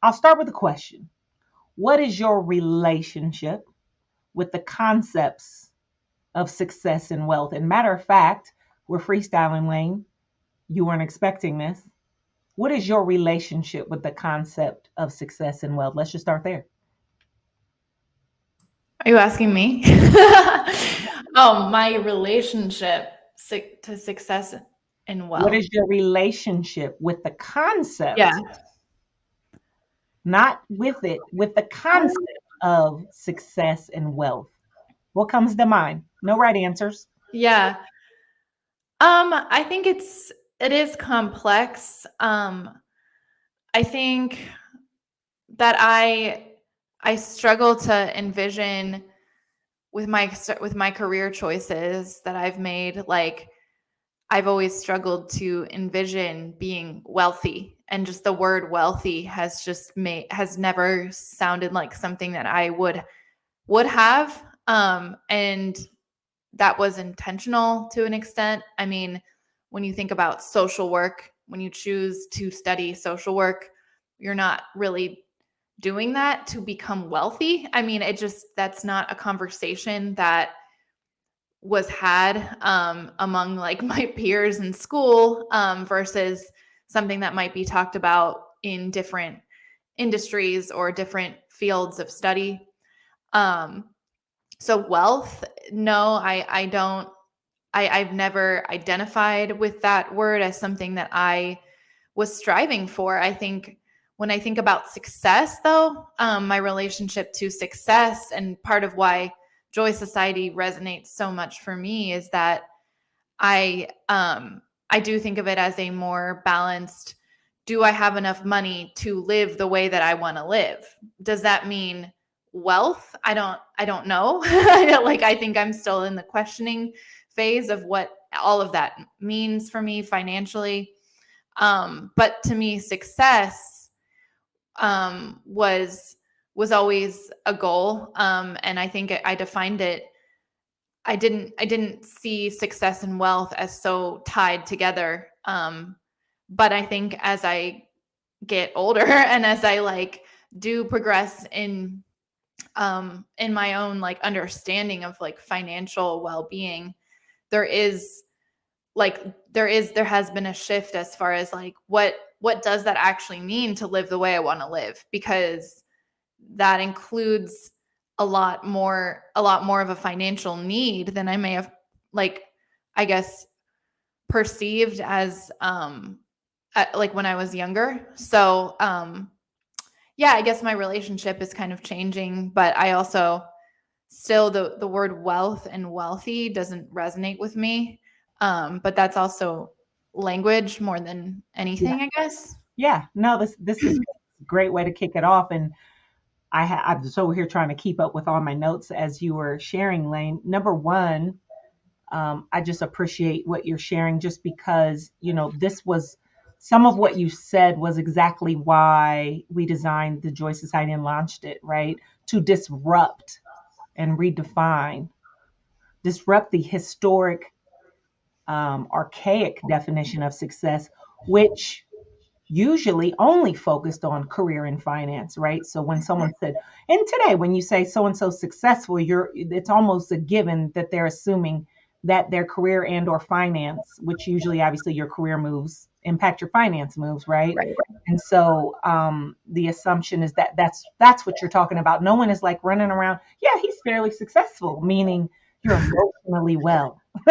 I'll start with a question. What is your relationship with the concepts of success and wealth? And matter of fact, we're freestyling, Lane. You weren't expecting this. What is your relationship with the concept of success and wealth? Let's just start there. Are you asking me? Oh, my relationship to success and What wealth. is your relationship with the Yeah. concept, not with it, with the concept of success and wealth? What comes to mind? No right answers. Yeah. I think it is complex. I think that I struggle to envision with my career choices that I've made, like I've always struggled to envision being wealthy, and just the word wealthy has never sounded like something that I would have, and that was intentional to an extent. I mean, when you think about social work, when you choose to study social work, you're not really doing that to become wealthy. I mean, that's not a conversation that was had among like my peers in school, versus something that might be talked about in different industries or different fields of study. Um, so wealth, no, I don't. I've never identified with that word as something that I was striving for. I think when I think about success, though, my relationship to success, and part of why Joy Society resonates so much for me, is that I do think of it as a more balanced. Do I have enough money to live the way that I want to live? Does that mean wealth? I don't know. Like, I think I'm still in the questioning phase of what all of that means for me financially. But to me, success was always a goal, and I think I defined it. I didn't see success and wealth as so tied together. But I think as I get older and as I like do progress in my own like understanding of like financial well-being, there is there has been a shift as far as like what does that actually mean to live the way I want to live, because that includes a lot more of a financial need than I may have, like, I guess, perceived as like when I was younger. So yeah, I guess my relationship is kind of changing, but I also still the word wealth and wealthy doesn't resonate with me. But that's also language more than Yeah. anything, I guess. Yeah. No, this is a great way to kick it off. And I'm so here trying to keep up with all my notes as you were sharing, Lane. Number one, I just appreciate what you're sharing just because, this was some of what you said was exactly why we designed the Joy Society and launched it, right? To disrupt and disrupt the historic, archaic definition of success, which usually only focused on career and finance, right? So when someone said, and today when you say so and so successful, it's almost a given that they're assuming that their career and or finance, which usually obviously your career moves impact your finance moves, right? Right. And so the assumption is that that's what you're talking about. No one is like running around. Yeah, he's fairly successful, meaning you're emotionally well.